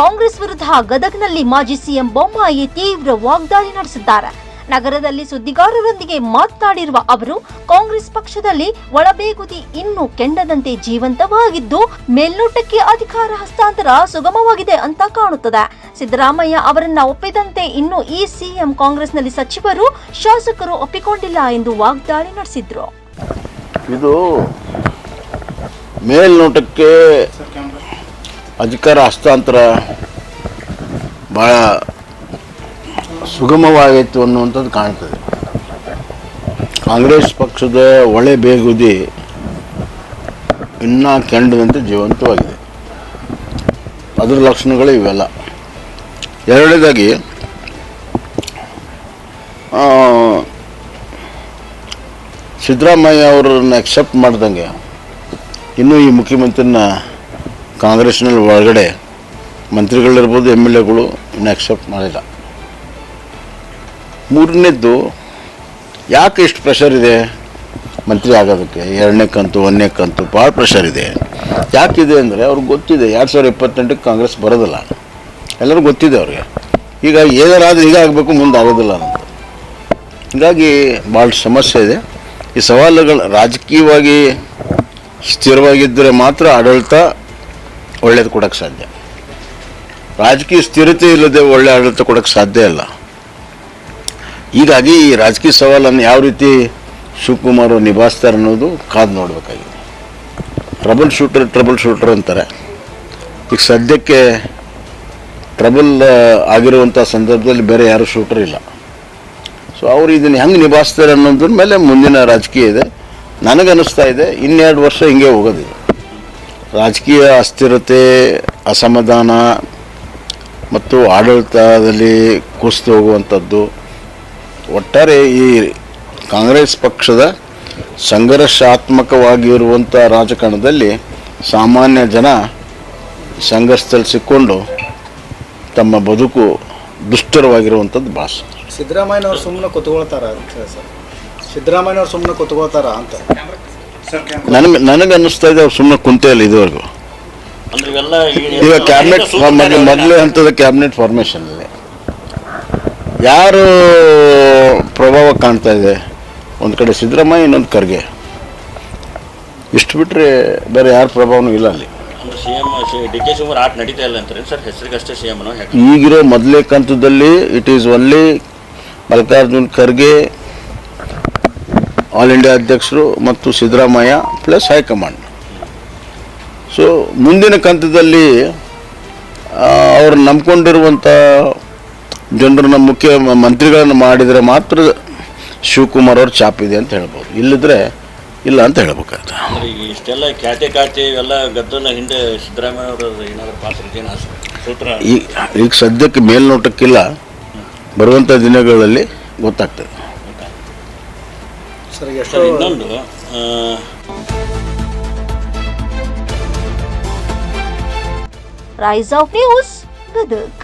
ಕಾಂಗ್ರೆಸ್ ವಿರುದ್ಧ ಗದಗ್ನಲ್ಲಿ ಮಾಜಿ ಸಿಎಂ ಬೊಮ್ಮಾಯಿ ತೀವ್ರ ವಾಗ್ದಾಳಿ ನಡೆಸಿದ್ದಾರೆ. ನಗರದಲ್ಲಿ ಸುದ್ದಿಗಾರರೊಂದಿಗೆ ಮಾತನಾಡಿರುವ ಅವರು, ಕಾಂಗ್ರೆಸ್ ಪಕ್ಷದಲ್ಲಿ ಒಳಬೇಗುದಿ ಇನ್ನೂ ಕೆಂಡದಂತೆ ಜೀವಂತವಾಗಿದ್ದು ಮೇಲ್ನೋಟಕ್ಕೆ ಅಧಿಕಾರ ಹಸ್ತಾಂತರ ಸುಗಮವಾಗಿದೆ ಅಂತ ಕಾಣುತ್ತದೆ. ಸಿದ್ದರಾಮಯ್ಯ ಅವರನ್ನ ಒಪ್ಪಿದಂತೆ ಇನ್ನು ಈ ಸಿಎಂ ಕಾಂಗ್ರೆಸ್ನಲ್ಲಿ ಸಚಿವರು ಶಾಸಕರು ಒಪ್ಪಿಕೊಂಡಿಲ್ಲ ಎಂದು ವಾಗ್ದಾಳಿ ನಡೆಸಿದ್ರು. ಇದು ಮೇಲ್ನೋಟಕ್ಕೆ ಅಧಿಕಾರ ಹಸ್ತಾಂತರ ಬಹಳ ಸುಗಮವಾಯಿತು ಅನ್ನುವಂಥದ್ದು ಕಾಣ್ತದೆ. ಕಾಂಗ್ರೆಸ್ ಪಕ್ಷದ ಒಳೆ ಬೇಗುದಿ ಇನ್ನೂ ಕೆಂಡದಂತೆ ಜೀವಂತವಾಗಿದೆ. ಅದರ ಲಕ್ಷಣಗಳು ಇವೆಲ್ಲ. ಎರಡನೇದಾಗಿ ಸಿದ್ದರಾಮಯ್ಯ ಅವರನ್ನು ಅಕ್ಸೆಪ್ಟ್ ಮಾಡ್ದಂಗೆ ಇನ್ನೂ ಈ ಮುಖ್ಯಮಂತ್ರಿನ ಕಾಂಗ್ರೆಸ್ನಲ್ಲಿ ಒಳಗಡೆ ಮಂತ್ರಿಗಳಿರ್ಬೋದು, ಎಮ್ ಎಲ್ ಎಗಳು ಇನ್ನೂ ಅಕ್ಸೆಪ್ಟ್ ಮಾಡಿಲ್ಲ. ಮೂರನೇದ್ದು, ಯಾಕೆ ಇಷ್ಟು ಪ್ರೆಷರ್ ಇದೆ ಮಂತ್ರಿ ಆಗೋದಕ್ಕೆ? ಎರಡನೇ ಕಂತು, ಒಂದನೇ ಕಂತು ಭಾಳ ಪ್ರೆಷರ್ ಇದೆ. ಯಾಕಿದೆ ಅಂದರೆ ಅವ್ರಿಗೆ ಗೊತ್ತಿದೆ 2028ಕ್ಕೆ ಕಾಂಗ್ರೆಸ್ ಬರೋದಿಲ್ಲ. ಎಲ್ಲರಿಗೂ ಗೊತ್ತಿದೆ ಅವ್ರಿಗೆ. ಈಗ ಏನಾರಾದರೂ ಈಗ ಆಗಬೇಕು, ಮುಂದೆ ಆಗೋದಿಲ್ಲ ಅಂತ. ಹೀಗಾಗಿ ಭಾಳ ಸಮಸ್ಯೆ ಇದೆ. ಈ ಸವಾಲುಗಳು ರಾಜಕೀಯವಾಗಿ ಸ್ಥಿರವಾಗಿದ್ದರೆ ಮಾತ್ರ ಆಡಳಿತ ಒಳ್ಳೇದು ಕೊಡೋಕ್ಕೆ ಸಾಧ್ಯ. ರಾಜಕೀಯ ಸ್ಥಿರತೆ ಇಲ್ಲದೆ ಒಳ್ಳೆ ಆಡಳಿತ ಕೊಡೋಕ್ಕೆ ಸಾಧ್ಯ ಇಲ್ಲ. ಹೀಗಾಗಿ ಈ ರಾಜಕೀಯ ಸವಾಲನ್ನು ಯಾವ ರೀತಿ ಶಿವಕುಮಾರ್ ನಿಭಾಯಿಸ್ತಾರೆ ಅನ್ನೋದು ಕಾದು ನೋಡಬೇಕಾಗಿದೆ. ಟ್ರಬಲ್ ಶೂಟರ್ ಅಂತಾರೆ. ಈಗ ಸದ್ಯಕ್ಕೆ ಟ್ರಬಲ್ ಆಗಿರುವಂಥ ಸಂದರ್ಭದಲ್ಲಿ ಬೇರೆ ಯಾರೂ ಶೂಟರ್ ಇಲ್ಲ. ಸೊ ಅವರು ಇದನ್ನು ಹೆಂಗೆ ನಿಭಾಯಿಸ್ತಾರೆ ಅನ್ನೋದ್ರ ಮೇಲೆ ಮುಂದಿನ ರಾಜಕೀಯ ಇದೆ. ನನಗನ್ನಿಸ್ತಾ ಇದೆ 2 ವರ್ಷ ಹಿಂಗೆ ಹೋಗೋದಿದೆ. ರಾಜಕೀಯ ಅಸ್ಥಿರತೆ, ಅಸಮಾಧಾನ ಮತ್ತು ಆಡಳಿತದಲ್ಲಿ ಕುಸಿದು ಹೋಗುವಂಥದ್ದು, ಒಟ್ಟಾರೆ ಈ ಕಾಂಗ್ರೆಸ್ ಪಕ್ಷದ ಸಂಘರ್ಷಾತ್ಮಕವಾಗಿರುವಂಥ ರಾಜಕಾರಣದಲ್ಲಿ ಸಾಮಾನ್ಯ ಜನ ಸಂಘರ್ಷದಲ್ಲಿ ಸಿಕ್ಕೊಂಡು ತಮ್ಮ ಬದುಕು ದುಷ್ಟರವಾಗಿರುವಂಥದ್ದು ಭಾಸ. ಸಿದ್ದರಾಮಯ್ಯನವ್ರು ಸುಮ್ಮನೆ ಕೂತ್ಕೊಳ್ತಾರ ಸರ್? ಸಿದ್ದರಾಮಯ್ಯನವ್ರು ಸುಮ್ಮನೆ ಕೂತ್ಕೊಳ್ತಾರ ಅಂತ ನನಗೆ ಅನ್ನಿಸ್ತಾ ಇದೆ. ಅವ್ರು ಸುಮ್ಮನೆ ಕುಂತೇ ಇಲ್ಲ ಇದುವರೆಗೂ. ಈಗ ಕ್ಯಾಬಿನೆಟ್ ಮೊದಲೇ ಹಂತದ ಕ್ಯಾಬಿನೆಟ್ ಫಾರ್ಮೇಷನ್ ಇದೆ. ಯಾರು ಪ್ರಭಾವ ಕಾಣ್ತಾ ಇದೆ? ಒಂದು ಕಡೆ ಸಿದ್ದರಾಮಯ್ಯ, ಇನ್ನೊಂದು ಖರ್ಗೆ. ಇಷ್ಟು ಬಿಟ್ಟರೆ ಬೇರೆ ಯಾರ ಪ್ರಭಾವನೂ ಇಲ್ಲ ಅಲ್ಲಿ. ಈಗಿರೋ ಮೊದಲೇ ಕಂತದಲ್ಲಿ it is only Mallikarjun Kharge, all India ಅಧ್ಯಕ್ಷರು ಮತ್ತು ಸಿದ್ದರಾಮಯ್ಯ ಪ್ಲಸ್ ಹೈಕಮಾಂಡ್. ಸೊ ಮುಂದಿನ ಕಂತದಲ್ಲಿ ಅವ್ರು ನಂಬ್ಕೊಂಡಿರುವಂಥ ಜನರನ್ನ ಮುಖ್ಯ ಮಂತ್ರಿಗಳನ್ನು ಮಾಡಿದರೆ ಮಾತ್ರ ಶಿವಕುಮಾರ್ ಅವ್ರ ಚಾಪಿದೆ ಅಂತ ಹೇಳ್ಬೋದು. ಇಲ್ಲಿದ್ರೆ ಇಲ್ಲ ಅಂತ ಹೇಳ್ಬೇಕಾಗ್ತದೆ. ಇಷ್ಟೆಲ್ಲ ಖ್ಯಾತಿ ಇವೆಲ್ಲ ಗದ್ದಲ ಹಿಂದೆ ಸಿದ್ದರಾಮಯ್ಯ ಅವರು ಏನಾದರೂ ಪಾತ್ರ ಈಗ ಸದ್ಯಕ್ಕೆ ಮೇಲ್ನೋಟಕ್ಕಿಲ್ಲ. ಬರುವಂಥ ದಿನಗಳಲ್ಲಿ ಗೊತ್ತಾಗ್ತದೆ. ಇನ್ನೊಂದು ರೈಸ್ ಆಫ್ ನ್ಯೂಸ್ ಗದಗ್.